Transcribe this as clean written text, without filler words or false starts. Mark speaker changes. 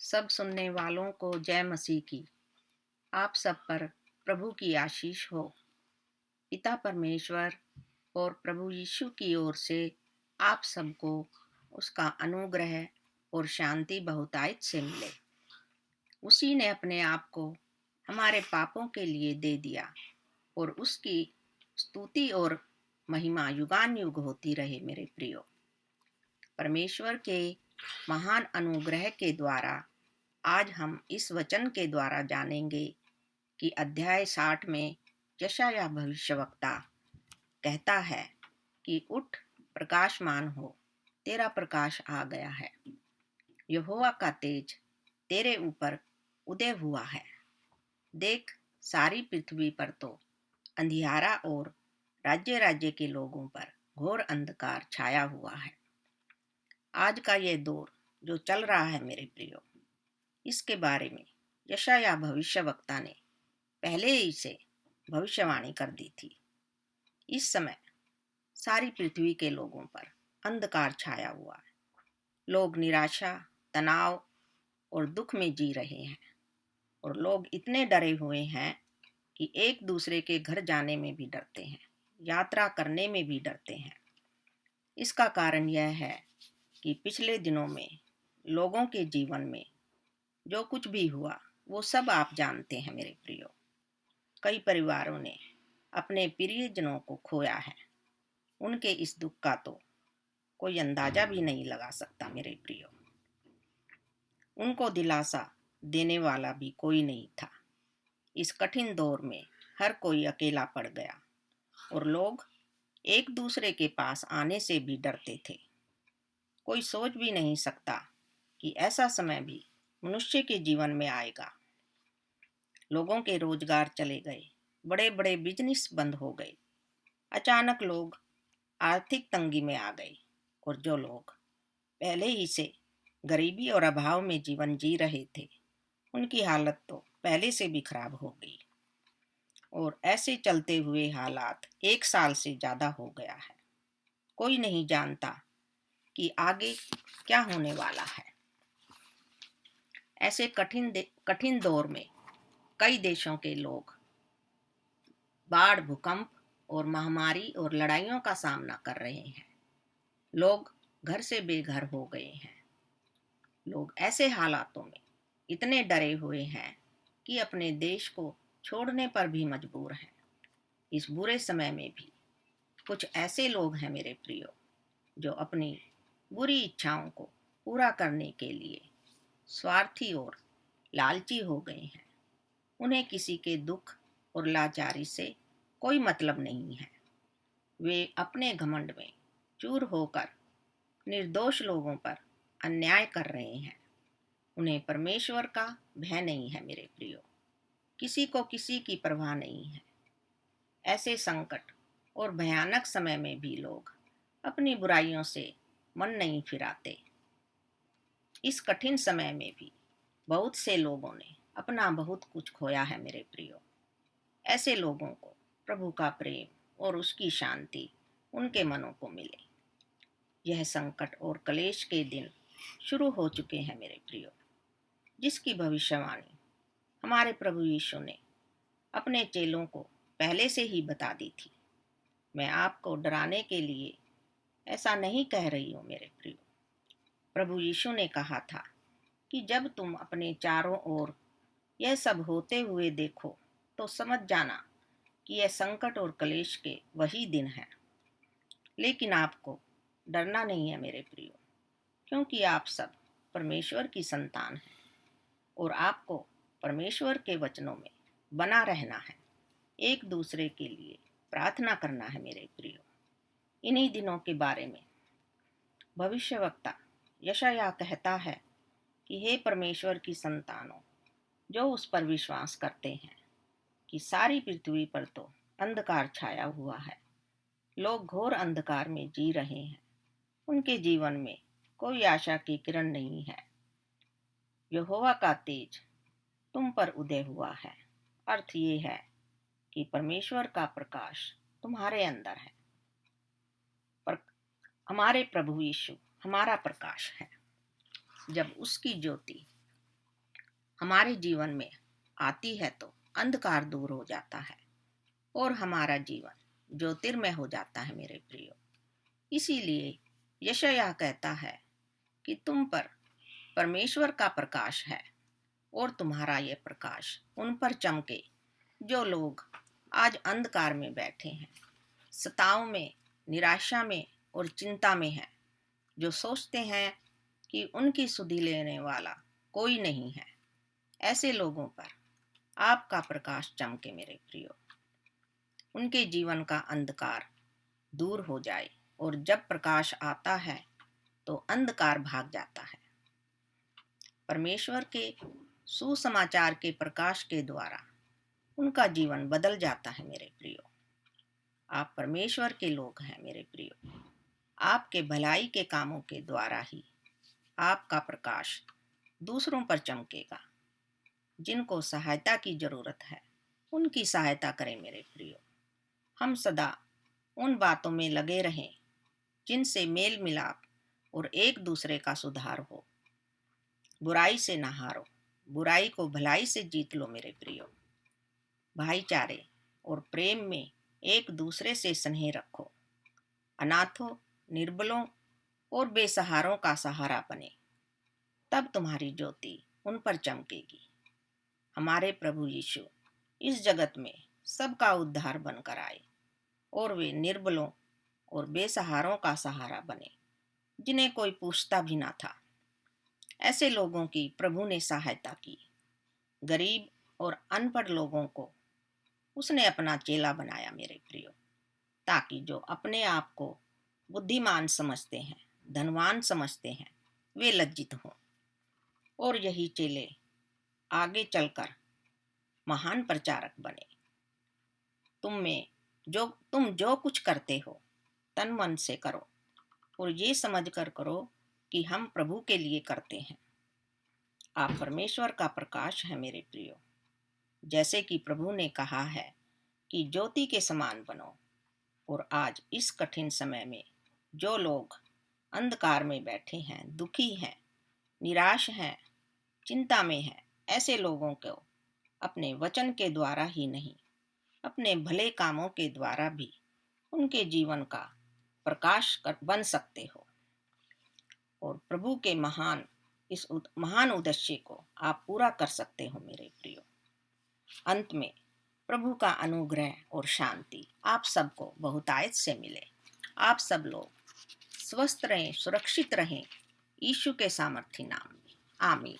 Speaker 1: सब सुनने वालों को जय मसीह की। आप सब पर प्रभु की आशीष हो। पिता परमेश्वर और प्रभु यीशु की ओर से आप सबको उसका अनुग्रह और शांति बहुतायत से मिले। उसी ने अपने आप को हमारे पापों के लिए दे दिया और उसकी स्तुति और महिमा युगान युग होती रहे। मेरे प्रियो, परमेश्वर के महान अनुग्रह के द्वारा आज हम इस वचन के द्वारा जानेंगे कि अध्याय 60 में यशायाह भविष्यवक्ता कहता है कि उठ, प्रकाशमान हो, तेरा प्रकाश आ गया है। यहोवा का तेज तेरे ऊपर उदय हुआ है। देख, सारी पृथ्वी पर तो अंधियारा और राज्य राज्य के लोगों पर घोर अंधकार छाया हुआ है। आज का ये दौर जो चल रहा है मेरे प्रियो, इसके बारे में यशायाह भविष्यवक्ता ने पहले ही से भविष्यवाणी कर दी थी। इस समय सारी पृथ्वी के लोगों पर अंधकार छाया हुआ है। लोग निराशा, तनाव और दुख में जी रहे हैं और लोग इतने डरे हुए हैं कि एक दूसरे के घर जाने में भी डरते हैं, यात्रा करने में भी डरते हैं। इसका कारण यह है कि पिछले दिनों में लोगों के जीवन में जो कुछ भी हुआ वो सब आप जानते हैं मेरे प्रियो। कई परिवारों ने अपने प्रियजनों को खोया है। उनके इस दुख का तो कोई अंदाजा भी नहीं लगा सकता मेरे प्रियो। उनको दिलासा देने वाला भी कोई नहीं था। इस कठिन दौर में हर कोई अकेला पड़ गया और लोग एक दूसरे के पास आने से भी डरते थे। कोई सोच भी नहीं सकता कि ऐसा समय भी मनुष्य के जीवन में आएगा। लोगों के रोजगार चले गए, बड़े बड़े बिजनेस बंद हो गए। अचानक लोग आर्थिक तंगी में आ गए और जो लोग पहले ही से गरीबी और अभाव में जीवन जी रहे थे, उनकी हालत तो पहले से भी खराब हो गई। और ऐसे चलते हुए हालात 1 साल से ज़्यादा हो गया है। कोई नहीं जानता कि आगे क्या होने वाला है। ऐसे कठिन दौर में कई देशों के लोग बाढ़, भूकंप और महामारी और लड़ाइयों का सामना कर रहे हैं। लोग घर से बेघर हो गए हैं। लोग ऐसे हालातों में इतने डरे हुए हैं कि अपने देश को छोड़ने पर भी मजबूर हैं। इस बुरे समय में भी कुछ ऐसे लोग हैं मेरे प्रियो, जो अपनी बुरी इच्छाओं को पूरा करने के लिए स्वार्थी और लालची हो गए हैं। उन्हें किसी के दुख और लाचारी से कोई मतलब नहीं है। वे अपने घमंड में चूर होकर निर्दोष लोगों पर अन्याय कर रहे हैं। उन्हें परमेश्वर का भय नहीं है मेरे प्रियो। किसी को किसी की परवाह नहीं है। ऐसे संकट और भयानक समय में भी लोग अपनी बुराइयों से मन नहीं फिराते। इस कठिन समय में भी बहुत से लोगों ने अपना बहुत कुछ खोया है मेरे प्रियो। ऐसे लोगों को प्रभु का प्रेम और उसकी शांति उनके मनों को मिले। यह संकट और क्लेश के दिन शुरू हो चुके हैं मेरे प्रियो, जिसकी भविष्यवाणी हमारे प्रभु यीशु ने अपने चेलों को पहले से ही बता दी थी। मैं आपको डराने के लिए ऐसा नहीं कह रही हूँ मेरे प्रियो। प्रभु यीशु ने कहा था कि जब तुम अपने चारों ओर यह सब होते हुए देखो तो समझ जाना कि यह संकट और क्लेश के वही दिन हैं। लेकिन आपको डरना नहीं है मेरे प्रियो, क्योंकि आप सब परमेश्वर की संतान हैं और आपको परमेश्वर के वचनों में बना रहना है। एक दूसरे के लिए प्रार्थना करना है मेरे प्रियो। इन्हीं दिनों के बारे में भविष्यवक्ता यशायाह कहता है कि हे परमेश्वर की संतानों, जो उस पर विश्वास करते हैं, कि सारी पृथ्वी पर तो अंधकार छाया हुआ है। लोग घोर अंधकार में जी रहे हैं। उनके जीवन में कोई आशा की किरण नहीं है। यहोवा का तेज तुम पर उदय हुआ है। अर्थ ये है कि परमेश्वर का प्रकाश तुम्हारे अंदर है। पर हमारे प्रभु यीशु हमारा प्रकाश है। जब उसकी ज्योति हमारे जीवन में आती है तो अंधकार दूर हो जाता है और हमारा जीवन ज्योतिर्मय हो जाता है मेरे प्रियो। इसीलिए यशायाह कहता है कि तुम पर परमेश्वर का प्रकाश है और तुम्हारा ये प्रकाश उन पर चमके जो लोग आज अंधकार में बैठे हैं, सताव में, निराशा में और चिंता में हैं, जो सोचते हैं कि उनकी सुधि लेने वाला कोई नहीं है। ऐसे लोगों पर आपका प्रकाश चमके मेरे प्रियो, उनके जीवन का अंधकार दूर हो जाए और जब प्रकाश आता है तो अंधकार भाग जाता है। परमेश्वर के सुसमाचार के प्रकाश के द्वारा उनका जीवन बदल जाता है मेरे प्रियो। आप परमेश्वर के लोग हैं मेरे प्रियो। आपके भलाई के कामों के द्वारा ही आपका प्रकाश दूसरों पर चमकेगा। जिनको सहायता की जरूरत है उनकी सहायता करें मेरे प्रियो। हम सदा उन बातों में लगे रहें जिनसे मेल मिलाप और एक दूसरे का सुधार हो। बुराई से ना हारो, बुराई को भलाई से जीत लो मेरे प्रियो। भाईचारे और प्रेम में एक दूसरे से स्नेह रखो। अनाथों, निर्बलों और बेसहारों का सहारा बने, तब तुम्हारी ज्योति उन पर चमकेगी। हमारे प्रभु यीशु इस जगत में सबका उद्धार बनकर आए और वे निर्बलों और बेसहारों का सहारा बने, जिन्हें कोई पूछता भी ना था। ऐसे लोगों की प्रभु ने सहायता की। गरीब और अनपढ़ लोगों को उसने अपना चेला बनाया मेरे प्रियो, ताकि जो अपने आप को बुद्धिमान समझते हैं, धनवान समझते हैं, वे लज्जित हों और यही चेले आगे चलकर महान प्रचारक बने। तुम जो कुछ करते हो तन मन से करो और ये समझकर करो कि हम प्रभु के लिए करते हैं। आप परमेश्वर का प्रकाश है मेरे प्रियो। जैसे कि प्रभु ने कहा है कि ज्योति के समान बनो। और आज इस कठिन समय में जो लोग अंधकार में बैठे हैं, दुखी हैं, निराश हैं, चिंता में हैं, ऐसे लोगों को अपने वचन के द्वारा ही नहीं, अपने भले कामों के द्वारा भी उनके जीवन का प्रकाश बन सकते हो और प्रभु के महान उद्देश्य को आप पूरा कर सकते हो मेरे प्रियो। अंत में प्रभु का अनुग्रह और शांति आप सबको बहुतायत से मिले। आप सब लोग स्वस्थ रहें, सुरक्षित रहें, यीशु के सामर्थी नाम में आमीन।